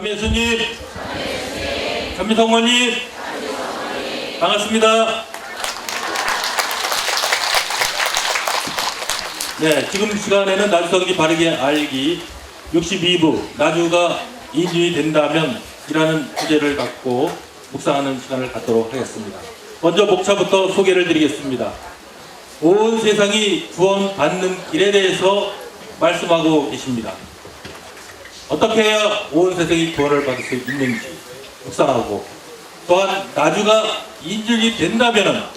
전민수님, 전미성원님, 반갑습니다. 네, 지금 시간에는 나주성기 바르게 알기 62부 나주가 인준이 된다면 이라는 주제를 갖고 묵상하는 시간을 갖도록 하겠습니다. 먼저 목차부터 소개를 드리겠습니다. 온 세상이 구원받는 길에 대해서 말씀하고 계십니다. 어떻게 해야 온 세상이 구원을 받을 수 있는지 묵상하고, 또한 나주가 인준이 된다면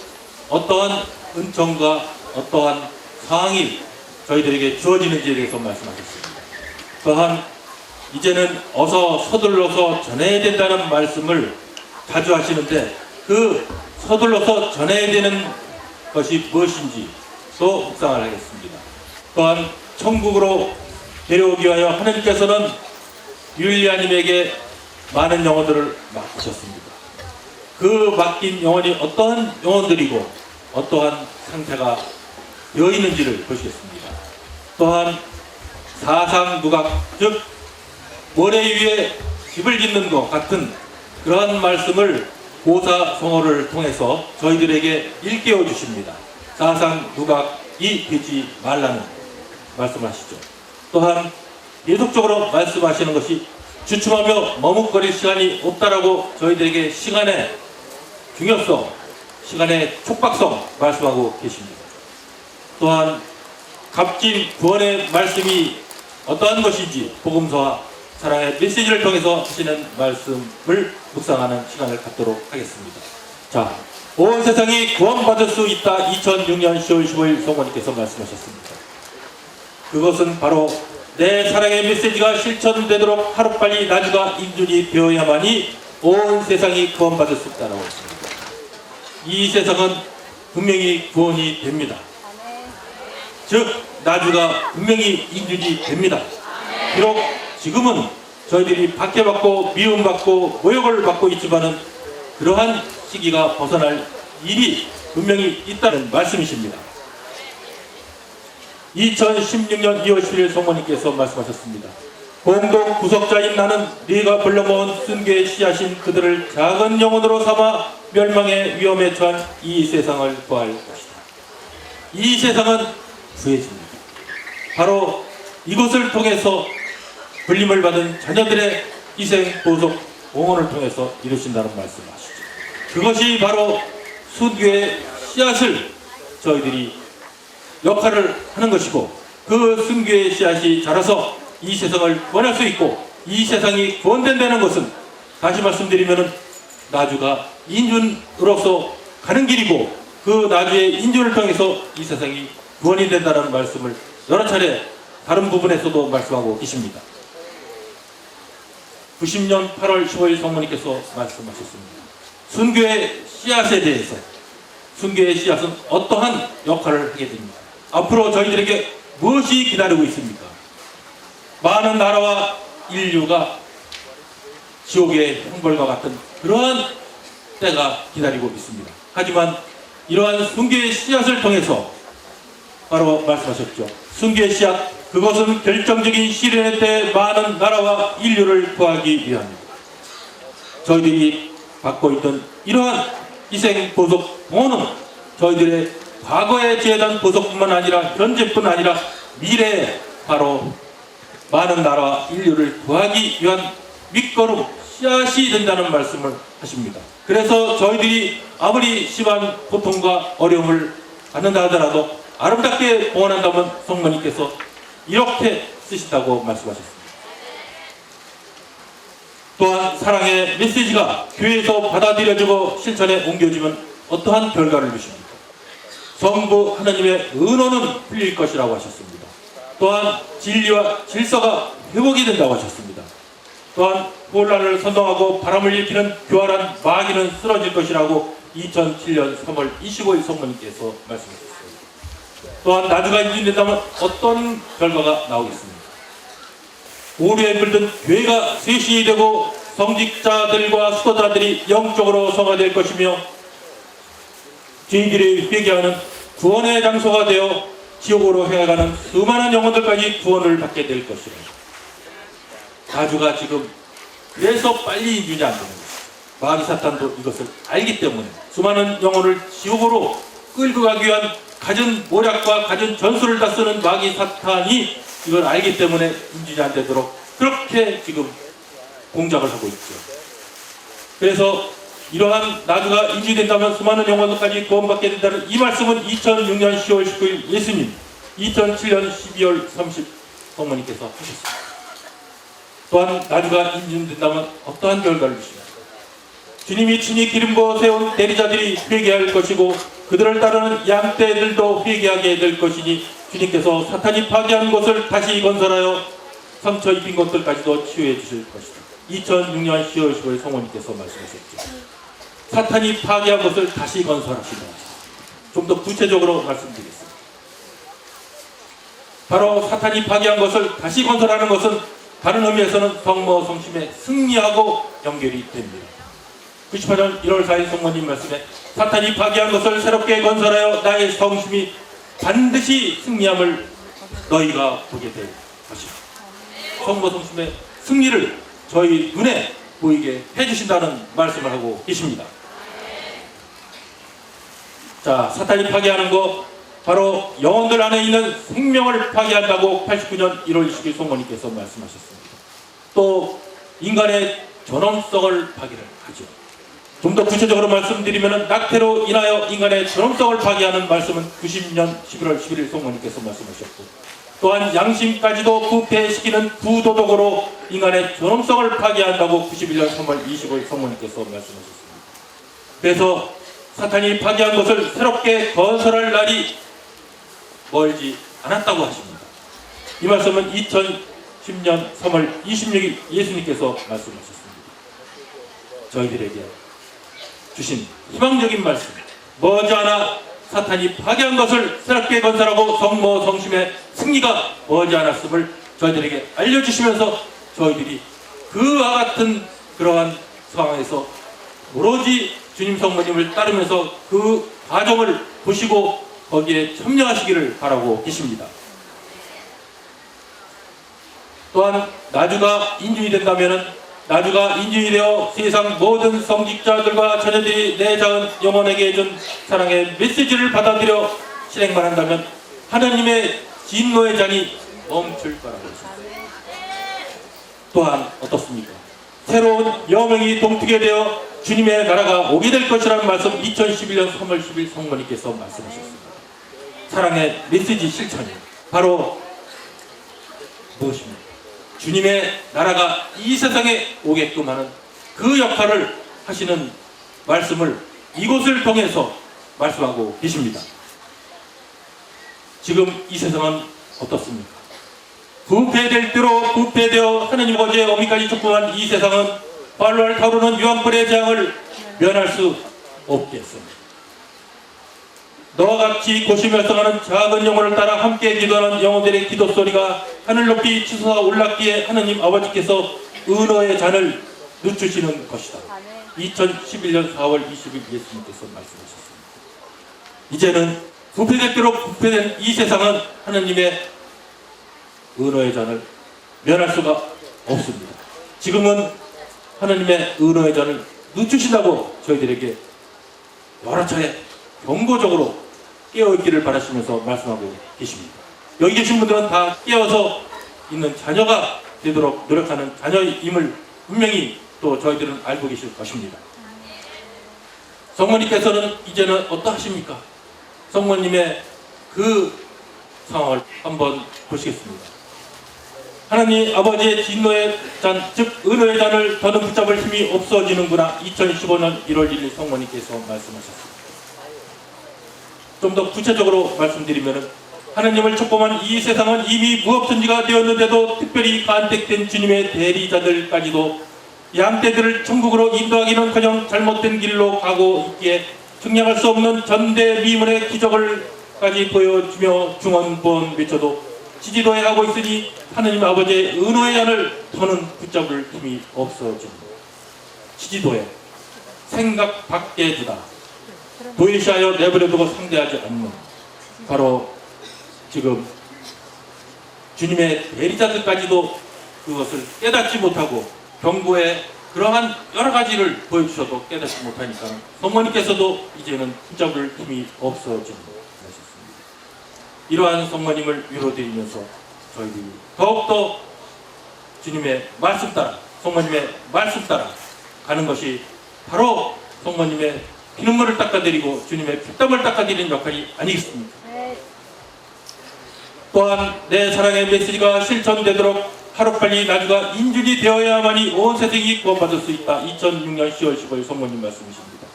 어떠한 은총과 어떠한 상황이 저희들에게 주어지는지에 대해서 말씀하셨습니다. 또한 이제는 어서 서둘러서 전해야 된다는 말씀을 자주 하시는데, 그 서둘러서 전해야 되는 것이 무엇인지 또 묵상을 하겠습니다. 또한 천국으로 데려오기 위하여 하나님께서는 율리아님에게 많은 영혼들을 맡기셨습니다. 그 맡긴 영혼이 어떠한 영혼들이고 어떠한 상태가 되어 있는지를 보시겠습니다. 또한 사상누각, 즉 모래 위에 집을 짓는 것 같은 그러한 말씀을 고사성어를 통해서 저희들에게 일깨워 주십니다. 사상누각이 되지 말라는 말씀하시죠. 또한 계속적으로 말씀하시는 것이 주춤하며 머뭇거릴 시간이 없다라고 저희들에게 시간의 중요성, 시간의 촉박성 말씀하고 계십니다. 또한 값진 구원의 말씀이 어떠한 것인지 복음서와 사랑의 메시지를 통해서 하시는 말씀을 묵상하는 시간을 갖도록 하겠습니다. 자, 온 세상이 구원받을 수 있다. 2006년 10월 15일 성모님께서 말씀하셨습니다. 그것은 바로 내 사랑의 메시지가 실천되도록 하루빨리 나주가 인준이 되어야만이 온 세상이 구원받을 수 있다고 했습니다. 이 세상은 분명히 구원이 됩니다. 즉 나주가 분명히 인준이 됩니다. 비록 지금은 저희들이 박해받고 미움받고 모욕을 받고 있지만은 그러한 시기가 벗어날 일이 분명히 있다는 말씀이십니다. 2016년 2월 11일 성모님께서 말씀하셨습니다. 공동 구속자인 나는 네가 불러모은 순교의 씨앗인 그들을 작은 영혼으로 삼아 멸망의 위험에 처한 이 세상을 구할 것이다. 이 세상은 구해집니다. 바로 이것을 통해서 불림을 받은 자녀들의 희생, 보속, 봉헌을 통해서 이루신다는 말씀하시죠. 그것이 바로 순교의 씨앗을 저희들이 역할을 하는 것이고, 그 순교의 씨앗이 자라서 이 세상을 구원할 수 있고 이 세상이 구원된다는 것은 다시 말씀드리면 나주가 인준으로서 가는 길이고, 그 나주의 인준을 통해서 이 세상이 구원이 된다는 말씀을 여러 차례 다른 부분에서도 말씀하고 계십니다. 90년 8월 15일 성모님께서 말씀하셨습니다. 순교의 씨앗에 대해서, 순교의 씨앗은 어떠한 역할을 하게 됩니다. 앞으로 저희들에게 무엇이 기다리고 있습니까? 많은 나라와 인류가 지옥의 형벌과 같은 그러한 때가 기다리고 있습니다. 하지만 이러한 순교의 씨앗을 통해서 바로 말씀하셨죠. 순교의 씨앗, 그것은 결정적인 시련의 때 많은 나라와 인류를 구하기 위함입니다. 저희들이 받고 있던 이러한 희생, 보속, 봉헌은 저희들의 과거에 제한 보석뿐만 아니라 현재뿐 아니라 미래에 바로 많은 나라와 인류를 구하기 위한 밑거름, 씨앗이 된다는 말씀을 하십니다. 그래서 저희들이 아무리 심한 고통과 어려움을 받는다 하더라도 아름답게 봉헌한다면 성모님께서 이렇게 쓰신다고 말씀하셨습니다. 또한 사랑의 메시지가 교회에서 받아들여지고 실천에 옮겨지면 어떠한 결과를 주십니까? 전부 하나님의 은호는 풀릴 것이라고 하셨습니다. 또한 진리와 질서가 회복이 된다고 하셨습니다. 또한 혼란을 선동하고 바람을 일으키는 교활한 마귀는 쓰러질 것이라고 2007년 3월 25일 성모님께서 말씀하셨습니다. 또한 나주가 인준된다면 어떤 결과가 나오겠습니까? 오류에 물든 교회가 쇄신이 되고 성직자들과 수도자들이 영적으로 성화될 것이며 죄인들이 회개하는 구원의 장소가 되어 지옥으로 향해가는 수많은 영혼들까지 구원을 받게 될 것입니다. 나주가 지금 그래서 빨리 인준이 안 되는 거죠. 마귀 사탄도 이것을 알기 때문에 수많은 영혼을 지옥으로 끌고 가기 위한 갖은 모략과 갖은 전술을 다 쓰는 마귀 사탄이 이걸 알기 때문에 인준이 안 되도록 그렇게 지금 공작을 하고 있죠. 그래서 이러한 나주가 인준된다면 수많은 영혼들까지 구원받게 된다는 이 말씀은 2006년 10월 19일 예수님, 2007년 12월 30 성모님께서 하셨습니다. 또한 나주가 인준된다면 어떠한 결과를 주십니까? 주님이 친히 기름 부어 세운 대리자들이 회개할 것이고 그들을 따르는 양떼들도 회개하게 될 것이니 주님께서 사탄이 파괴한 것을 다시 건설하여 상처 입힌 것들까지도 치유해 주실 것이다. 2006년 10월 15일 성모님께서 말씀하셨죠. 사탄이 파괴한 것을 다시 건설하시다. 좀 더 구체적으로 말씀드리겠습니다. 바로 사탄이 파괴한 것을 다시 건설하는 것은 다른 의미에서는 성모 성심에 승리하고 연결이 됩니다. 98년 1월 4일 성모님 말씀에 사탄이 파괴한 것을 새롭게 건설하여 나의 성심이 반드시 승리함을 너희가 보게 될 것이다. 성모 성심의 승리를 저희 눈에 보이게 해주신다는 말씀을 하고 계십니다. 자, 사탄이 파괴하는 거 바로 영혼들 안에 있는 생명을 파괴한다고 89년 1월 20일 성모님께서 말씀하셨습니다. 또 인간의 존엄성을 파괴를 하죠. 좀 더 구체적으로 말씀드리면 낙태로 인하여 인간의 존엄성을 파괴하는 말씀은 90년 11월 11일 성모님께서 말씀하셨고 또한 양심까지도 부패시키는 부도덕으로 인간의 존엄성을 파괴한다고 91년 3월 25일 성모님께서 말씀하셨습니다. 그래서 사탄이 파괴한 것을 새롭게 건설할 날이 멀지 않았다고 하십니다. 이 말씀은 2010년 3월 26일 예수님께서 말씀하셨습니다. 저희들에게 주신 희망적인 말씀, 머지않아 사탄이 파괴한 것을 새롭게 건설하고 성모 성심의 승리가 머지않았음을 저희들에게 알려주시면서 저희들이 그와 같은 그러한 상황에서 오로지 주님 성모님을 따르면서 그 과정을 보시고 거기에 참여하시기를 바라고 계십니다. 또한 나주가 인준이 된다면 나주가 인준이 되어 세상 모든 성직자들과 자녀들이 내 자은 영혼에게 준 사랑의 메시지를 받아들여 실행만 한다면 하나님의 진노의 잔이 멈출 거라고 했습니다. 또한 어떻습니까? 새로운 여명이 동트게 되어 주님의 나라가 오게 될 것이라는 말씀 2011년 3월 10일 성모님께서 말씀하셨습니다. 사랑의 메시지 실천이 바로 무엇입니까? 주님의 나라가 이 세상에 오게끔 하는 그 역할을 하시는 말씀을 이곳을 통해서 말씀하고 계십니다. 지금 이 세상은 어떻습니까? 부패될 대로 부패되어 하느님 어제 어미까지 촉구한 이 세상은 발랄 타오르는 유황불의 재앙을 면할 수 없겠습니다. 너와 같이 고시멸성하는 작은 영혼을 따라 함께 기도하는 영혼들의 기도 소리가 하늘 높이 치솟아 올랐기에 하느님 아버지께서 은혜의 잔을 늦추시는 것이다. 2011년 4월 20일 예수님께서 말씀하셨습니다. 이제는 부패될 대로 부패된 이 세상은 하느님의 은혜의 잔을 면할 수가 없습니다. 지금은 하느님의 은혜의 잔을 늦추신다고 저희들에게 여러 차례 경고적으로 깨어있기를 바라시면서 말씀하고 계십니다. 여기 계신 분들은 다 깨어서 있는 자녀가 되도록 노력하는 자녀임을 분명히 또 저희들은 알고 계실 것입니다. 성모님께서는 이제는 어떠하십니까? 성모님의 그 상황을 한번 보시겠습니다. 하나님 아버지의 진노의 잔, 즉 은혜의 잔을 더는 붙잡을 힘이 없어지는구나. 2015년 1월 1일 성모님께서 말씀하셨습니다. 좀 더 구체적으로 말씀드리면 하나님을 촉범한 이 세상은 이미 무업천지가 되었는데도 특별히 간택된 주님의 대리자들까지도 양떼들을 천국으로 인도하기는커녕 잘못된 길로 가고 있기에 증량할 수 없는 전대미문의 기적을까지 보여주며 중언부언 외쳐도 지지도에 하고 있으니 하느님 아버지의 은혜의 잔을 더는 붙잡을 힘이 없어집니다. 지지도에 생각 밖에 두다 도외시하여 내버려두고 상대하지 않는 바로 지금 주님의 대리자들까지도 그것을 깨닫지 못하고 경고에 그러한 여러 가지를 보여주셔도 깨닫지 못하니까 성모님께서도 이제는 붙잡을 힘이 없어지는 것이었습니다. 이러한 성모님을 위로드리면서 저희들이 더욱더 주님의 말씀 따라, 성모님의 말씀 따라 가는 것이 바로 성모님의 피눈물을 닦아드리고 주님의 피땀을 닦아드리는 역할이 아니겠습니까? 또한 내 사랑의 메시지가 실천되도록 하루빨리 나주가 인준이 되어야만이 온 세상이 구원받을 수 있다. 2006년 10월 15일 성모님 말씀이십니다.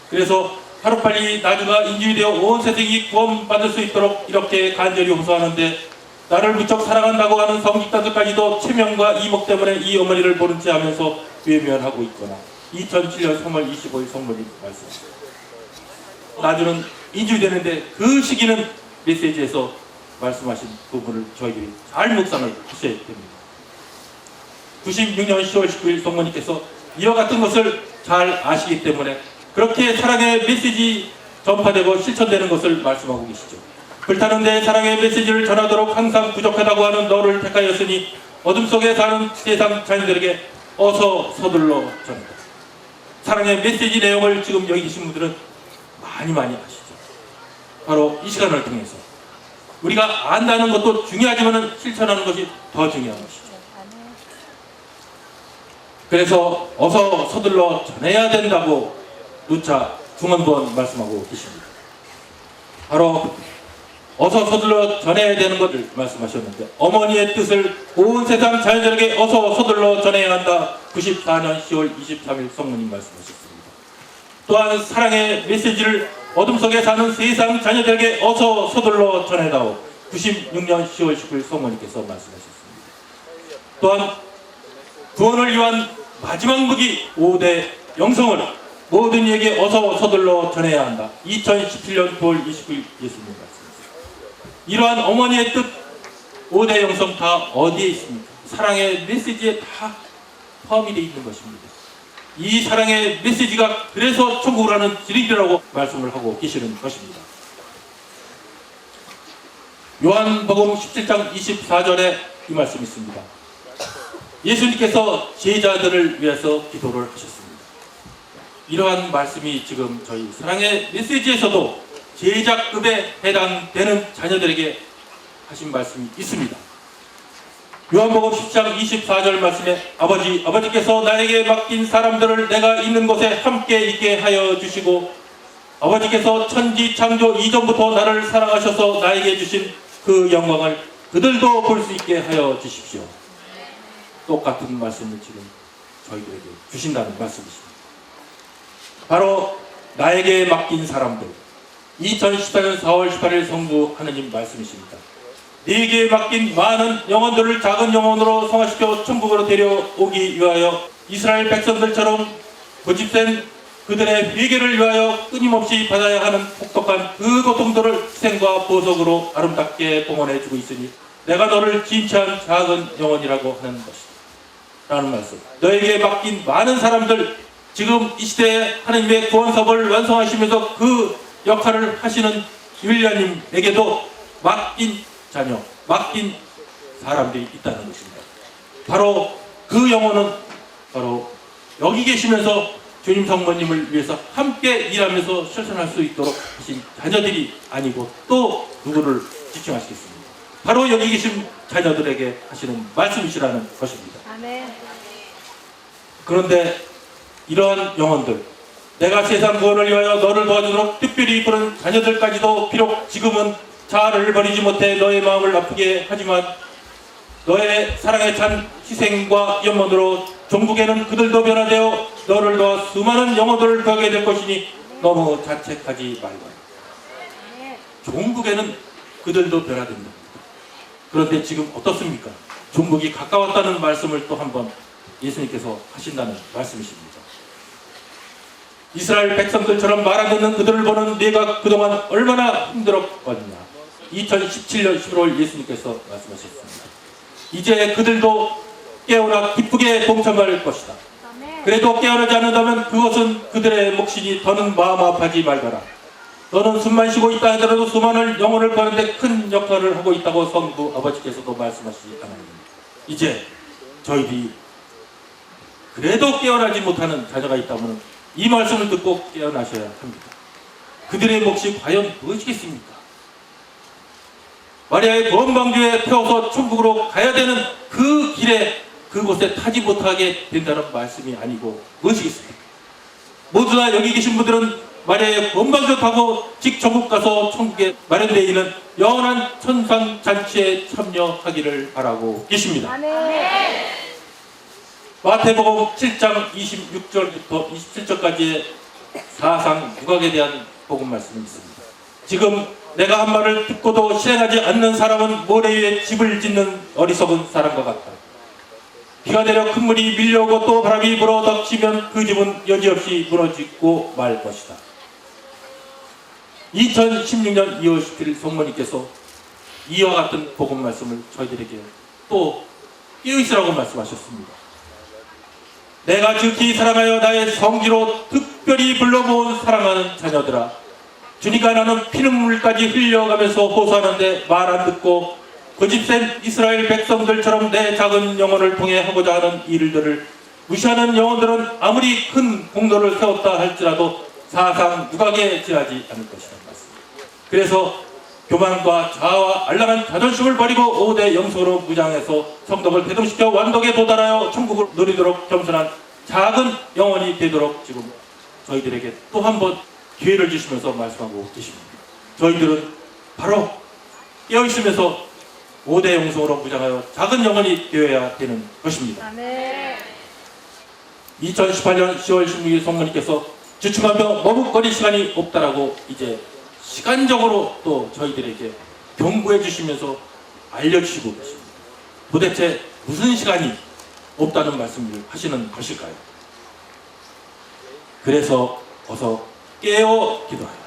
그래서 하루빨리 나주가 인준이 되어 온 세상이 구원받을 수 있도록 이렇게 간절히 호소하는데 나를 무척 사랑한다고 하는 성직자들까지도 체면과 이목 때문에 이 어머니를 모른 채 하면서 외면하고 있거나 2007년 3월 25일 성모님 말씀. 나주는 인준이 되는데 그 시기는 메시지에서 말씀하신 부분을 저희들이 잘 묵상을 하셔야 됩니다. 96년 10월 19일 성모님께서 이와 같은 것을 잘 아시기 때문에 그렇게 사랑의 메시지 전파되고 실천되는 것을 말씀하고 계시죠. 불타는 내 사랑의 메시지를 전하도록 항상 부족하다고 하는 너를 택하였으니 어둠 속에 사는 세상 자녀들에게 어서 서둘러 전하라. 사랑의 메시지 내용을 지금 여기 계신 분들은 많이 아시죠. 바로 이 시간을 통해서 우리가 안다는 것도 중요하지만 실천하는 것이 더 중요한 것이죠. 그래서 어서 서둘러 전해야 된다고 누차 중언부언 말씀하고 계십니다. 바로 어서 서둘러 전해야 되는 것을 말씀하셨는데 어머니의 뜻을 온 세상 자녀들에게 어서 서둘러 전해야 한다. 94년 10월 23일 성모님 말씀하셨습니다. 또한 사랑의 메시지를 어둠 속에 사는 세상 자녀들에게 어서 서둘러 전해다오. 96년 10월 19일 성모님께서 말씀하셨습니다. 또한 구원을 위한 마지막 무기 5대 영성을 모든 이에게 어서 서둘러 전해야 한다. 2017년 9월 29일 예수님 말씀이십니다. 이러한 어머니의 뜻 5대 영성 다 어디에 있습니까? 사랑의 메시지에 다 포함이 되어 있는 것입니다. 이 사랑의 메시지가 그래서 천국을 하는 지름길이라고 말씀을 하고 계시는 것입니다. 요한복음 17장 24절에 이 말씀이 있습니다. 예수님께서 제자들을 위해서 기도를 하셨습니다. 이러한 말씀이 지금 저희 사랑의 메시지에서도 제자급에 해당되는 자녀들에게 하신 말씀이 있습니다. 요한복음 10장 24절 말씀에 아버지께서 나에게 맡긴 사람들을 내가 있는 곳에 함께 있게 하여 주시고 아버지께서 천지 창조 이전부터 나를 사랑하셔서 나에게 주신 그 영광을 그들도 볼 수 있게 하여 주십시오. 똑같은 말씀을 지금 저희들에게 주신다는 말씀이십니다. 바로 나에게 맡긴 사람들 2014년 4월 18일 성부 하느님 말씀이십니다. 네게 맡긴 많은 영혼들을 작은 영혼으로 성화시켜 천국으로 데려오기 위하여 이스라엘 백성들처럼 고집센 그들의 회개를 위하여 끊임없이 받아야 하는 혹독한 그 고통들을 희생과 보석으로 아름답게 봉헌해주고 있으니 내가 너를 진치한 작은 영혼이라고 하는 것이다. 라는 말씀. 너에게 맡긴 많은 사람들 지금 이 시대에 하나님의 구원사업을 완성하시면서 그 역할을 하시는 율리아님에게도 맡긴 자녀, 맡긴 사람들이 있다는 것입니다. 바로 그 영혼은 바로 여기 계시면서 주님 성모님을 위해서 함께 일하면서 실천할 수 있도록 하신 자녀들이 아니고 또 누구를 지칭하시겠습니까? 바로 여기 계신 자녀들에게 하시는 말씀이시라는 것입니다. 아멘. 그런데 이러한 영혼들, 내가 세상 구원을 위하여 너를 도와주도록 특별히 부른 자녀들까지도 비록 지금은 자아를 버리지 못해 너의 마음을 아프게 하지만 너의 사랑에 찬 희생과 연문으로 종국에는 그들도 변화되어 너를 도와 수많은 영혼들을 구하게 될 것이니 너무 자책하지 말고. 종국에는 그들도 변화된다. 그런데 지금 어떻습니까? 종국이 가까웠다는 말씀을 또 한번 예수님께서 하신다는 말씀이십니다. 이스라엘 백성들처럼 말 안 듣는 그들을 보는 네가 그동안 얼마나 힘들었거든요. 2017년 11월 예수님께서 말씀하셨습니다. 이제 그들도 깨어나 기쁘게 동참할 것이다. 그래도 깨어나지 않는다면 그것은 그들의 몫이니 더는 마음 아파하지 말거라. 너는 숨만 쉬고 있다 하더라도 수많은 영혼을 보는데 큰 역할을 하고 있다고 성부 아버지께서도 말씀하시지 않았습니다. 이제 저희들이 그래도 깨어나지 못하는 자녀가 있다면 이 말씀을 듣고 깨어나셔야 합니다. 그들의 몫이 과연 무엇이겠습니까? 마리아의 범방주에 태워서 천국으로 가야 되는 그 길에 그곳에 타지 못하게 된다는 말씀이 아니고 무엇이겠습니까? 모두 다 여기 계신 분들은 마리아의 범방주 타고 직천국 가서 천국에 마련되어 있는 영원한 천상잔치에 참여하기를 바라고 계십니다. 마태복음 7장 26절부터 27절까지의 사상 유각에 대한 복음 말씀이 있습니다. 지금 내가 한 말을 듣고도 실행하지 않는 사람은 모래 위에 집을 짓는 어리석은 사람과 같다. 비가 내려 큰 물이 밀려오고 또 바람이 불어 덮치면 그 집은 여지없이 무너지고 말 것이다. 2016년 2월 17일 성모님께서 이와 같은 복음 말씀을 저희들에게 또 깨어있으라고 말씀하셨습니다. 내가 지극히 사랑하여 나의 성지로 특별히 불러 모은 사랑하는 자녀들아, 주니까 나는 피눈물까지 흘려가면서 호소하는데 말 안 듣고 고집센 이스라엘 백성들처럼 내 작은 영혼을 통해 하고자 하는 일들을 무시하는 영혼들은 아무리 큰 공로를 세웠다 할지라도 사상 유각에 지나지 않을 것이라는 말씀입니다. 그래서 교만과 자아와 알량한 자존심을 버리고 5대 영성으로 무장해서 성덕을 대동시켜 완덕에 도달하여 천국을 누리도록 겸손한 작은 영혼이 되도록 지금 저희들에게 또 한 번 기회를 주시면서 말씀하고 계십니다. 저희들은 바로 깨어있으면서 5대 영성으로 무장하여 작은 영혼이 되어야 되는 것입니다. 2018년 10월 16일 성모님께서 주춤하며 머뭇거릴 시간이 없다라고 이제 시간적으로 또 저희들에게 경고해 주시면서 알려주시고 계십니다. 도대체 무슨 시간이 없다는 말씀을 하시는 것일까요? 그래서 어서 깨어 기도하라.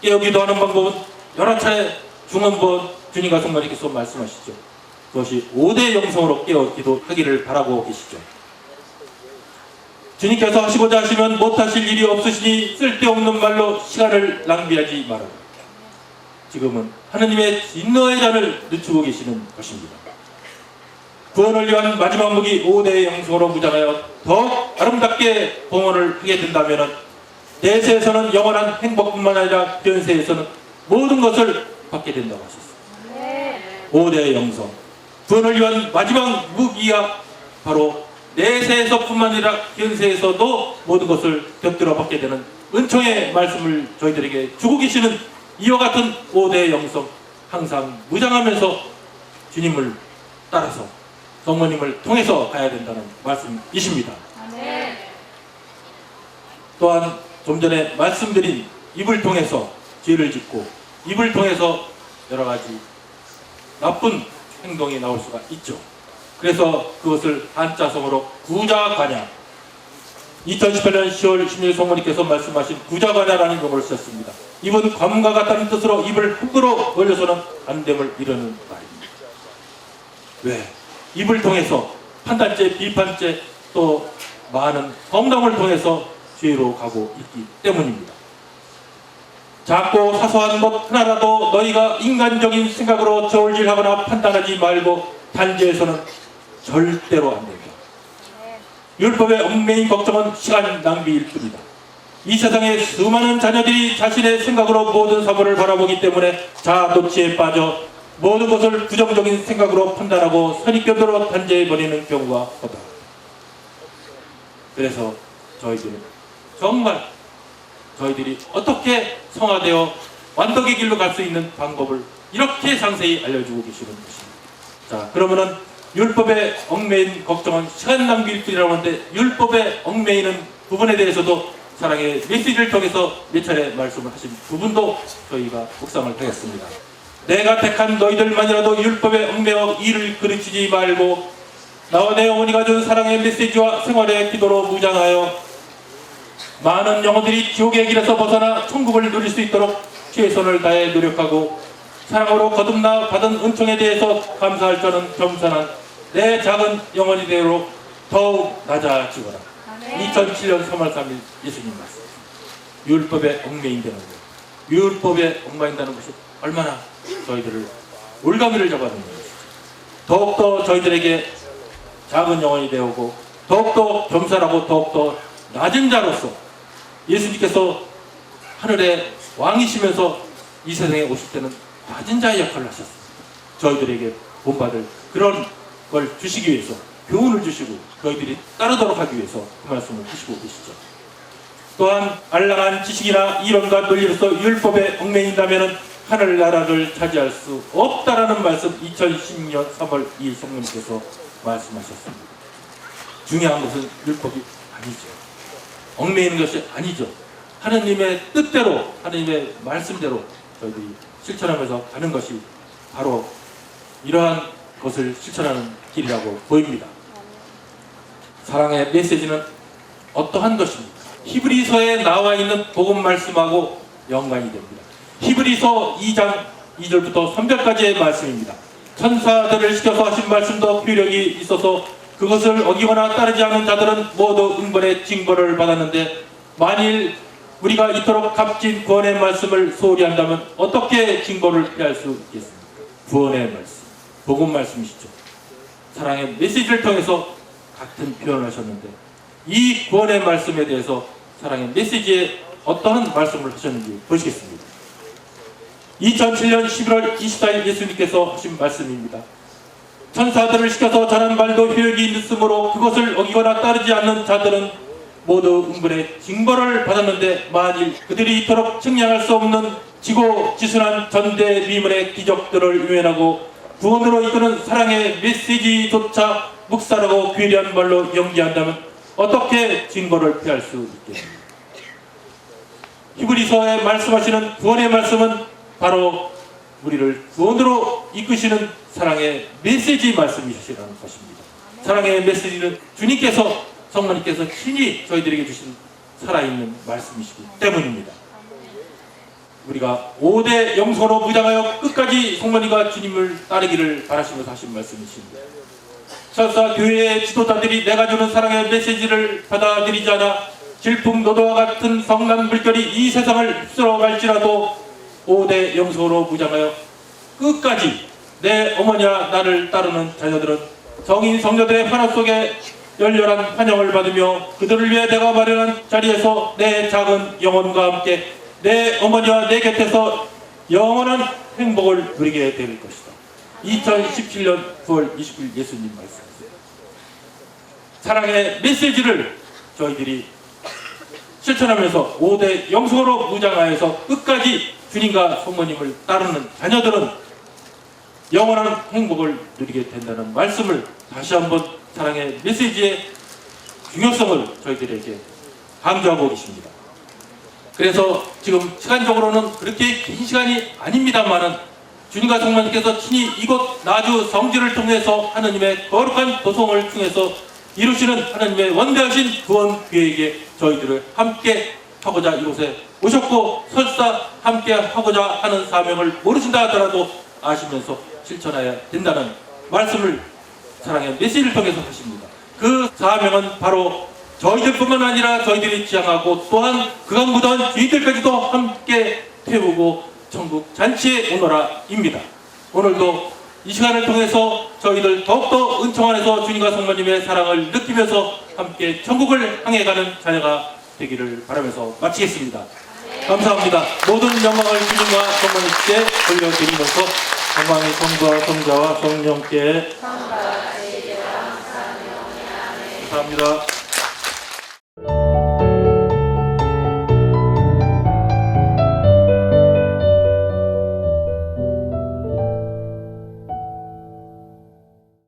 깨어 기도하는 방법은 여러 차례 중언번 주님과 성모님께서 말씀하시죠. 그것이 5대 영성으로 깨어 기도하기를 바라고 계시죠. 주님께서 하시고자 하시면 못하실 일이 없으시니 쓸데없는 말로 시간을 낭비하지 말아라. 지금은 하느님의 진노의 잔을 늦추고 계시는 것입니다. 구원을 위한 마지막 무기 5대 영성으로 무장하여 더욱 아름답게 봉헌을 하게 된다면 내세에서는 영원한 행복뿐만 아니라 현세에서는 모든 것을 받게 된다고 하셨습니다. 5대 영성, 구원을 위한 마지막 무기가 바로 내세에서뿐만 아니라 현세에서도 모든 것을 곁들여 받게 되는 은총의 말씀을 저희들에게 주고 계시는 이와 같은 5대 영성, 항상 무장하면서 주님을 따라서 성모님을 통해서 가야 된다는 말씀이십니다. 또한 좀 전에 말씀드린 입을 통해서 죄를 짓고 입을 통해서 여러 가지 나쁜 행동이 나올 수가 있죠. 그래서 그것을 한자성어로 구자관야, 2018년 10월 16일 성모님께서 말씀하신 구자관야라는 용어를 썼습니다. 입은 관과 같다는 뜻으로 입을 함부로 벌려서는 안 됨을 이루는 말입니다. 왜? 입을 통해서 판단죄, 비판죄, 또 많은 험담을 통해서 죄로 가고 있기 때문입니다. 작고 사소한 것 하나라도 너희가 인간적인 생각으로 저울질하거나 판단하지 말고 단죄해서는 절대로 안 됩니다. 율법의 얽매인 걱정은 시간 낭비일 뿐이다. 이 세상에 수많은 자녀들이 자신의 생각으로 모든 사물을 바라보기 때문에 자아도취에 빠져 모든 것을 부정적인 생각으로 판단하고 선입견으로 단죄해버리는 경우가 허다. 그래서 저희들은 정말 저희들이 어떻게 성화되어 완덕의 길로 갈 수 있는 방법을 이렇게 상세히 알려주고 계시는 것입니다. 자, 그러면은 율법의 얽매인 걱정은 시간 낭비일 뿐이라고 하는데 율법의 얽매이는 부분에 대해서도 사랑의 메시지를 통해서 몇 차례 말씀을 하신 부분도 저희가 묵상을 하겠습니다. 내가 택한 너희들만이라도 율법에 얽매여 일을 그르치지 말고 나와 내 어머니가 준 사랑의 메시지와 생활의 기도로 무장하여 많은 영혼들이 지옥의 길에서 벗어나 천국을 누릴 수 있도록 최선을 다해 노력하고 사랑으로 거듭나 받은 은총에 대해서 감사할 저는 겸손한 내 작은 영혼이 되도록 더욱 낮아지거라. 2007년 3월 3일 예수님 말씀. 율법에 얽매인다는 것, 율법에 얽매인다는 것이 얼마나 저희들을 올가미를 잡아놓는 것이죠. 더욱더 저희들에게 작은 영혼이 되오고 더욱더 겸손하고 더욱더 낮은 자로서 예수님께서 하늘의 왕이시면서 이 세상에 오실 때는 낮은 자의 역할을 하셨습니다. 저희들에게 본받을 그런 걸 주시기 위해서 교훈을 주시고 저희들이 따르도록 하기 위해서 그 말씀을 주시고 계시죠. 또한 알량한 지식이나 이론과 논리로서 율법에 얽매인다면 하늘나라를 차지할 수 없다라는 말씀 2010년 3월 2일 성령님께서 말씀하셨습니다. 중요한 것은 율법이 아니죠. 얽매이는 것이 아니죠. 하느님의 뜻대로 하느님의 말씀대로 저희들이 실천하면서 가는 것이 바로 이러한 것을 실천하는 길이라고 보입니다. 사랑의 메시지는 어떠한 것입니까? 히브리서에 나와 있는 복음 말씀하고 연관이 됩니다. 히브리서 2장 2절부터 3절까지의 말씀입니다. 천사들을 시켜서 하신 말씀도 효력이 있어서 그것을 어기거나 따르지 않은 자들은 모두 응벌의 징벌을 받았는데 만일 우리가 이토록 값진 구원의 말씀을 소홀히 한다면 어떻게 징벌을 피할 수 있겠습니까? 구원의 말씀, 복음 말씀이시죠. 사랑의 메시지를 통해서 같은 표현을 하셨는데 이 구원의 말씀에 대해서 사랑의 메시지에 어떠한 말씀을 하셨는지 보시겠습니다. 2007년 11월 24일 예수님께서 하신 말씀입니다. 천사들을 시켜서 전한 말도 효력이 있으므로 그것을 어기거나 따르지 않는 자들은 모두 응분의 징벌을 받았는데 만일 그들이 이토록 측량할 수 없는 지고지순한 전대 미문의 기적들을 유연하고 구원으로 이끄는 사랑의 메시지조차 묵살하고 괴리한 말로 연기한다면 어떻게 징벌을 피할 수 있겠습니까? 히브리서에 말씀하시는 구원의 말씀은 바로 우리를 구원으로 이끄시는 사랑의 메시지 말씀이시라는 것입니다. 사랑의 메시지는 주님께서 성모님께서 친히 저희들에게 주신 살아있는 말씀이시기 때문입니다. 우리가 5대 영성으로 무장하여 끝까지 성모님과 주님을 따르기를 바라시면서 하신 말씀이십니다. 설사 교회의 지도자들이 내가 주는 사랑의 메시지를 받아들이지 않아 질풍노도와 같은 성난 물결이 이 세상을 휩쓸어갈지라도 5대 영성으로 무장하여 끝까지 내 어머니와 나를 따르는 자녀들은 성인 성녀들의 환호 속에 열렬한 환영을 받으며 그들을 위해 내가 마련한 자리에서 내 작은 영혼과 함께 내 어머니와 내 곁에서 영원한 행복을 누리게 될 것이다. 2017년 9월 29일 예수님 말씀이세요. 사랑의 메시지를 저희들이 실천하면서 5대 영성으로 무장하여서 끝까지 주님과 성모님을 따르는 자녀들은 영원한 행복을 누리게 된다는 말씀을 다시 한번 사랑의 메시지의 중요성을 저희들에게 강조하고 계십니다. 그래서 지금 시간적으로는 그렇게 긴 시간이 아닙니다만은 주님과 성모님께서 친히 이곳 나주 성지를 통해서 하느님의 거룩한 도성을 통해서 이루시는 하느님의 원대하신 구원 계획에 저희들을 함께 하고자 이곳에 오셨고 설사 함께 하고자 하는 사명을 모르신다 하더라도 아시면서 실천해야 된다는 말씀을 사랑의 메시지를 통해서 하십니다. 그 사명은 바로 저희들뿐만 아니라 저희들이 지향하고 또한 그간 묻은 주인들까지도 함께 태우고 천국 잔치에 오너라입니다. 오늘도 이 시간을 통해서 저희들 더욱더 은총 안에서 주님과 성모님의 사랑을 느끼면서 함께 천국을 향해 가는 자녀가 되기를 바라면서 마치겠습니다. 감사합니다. 모든 영광을 주님과 성모님께 돌려드리면서 영광의 성부와 성자와 성령께 감사합니다.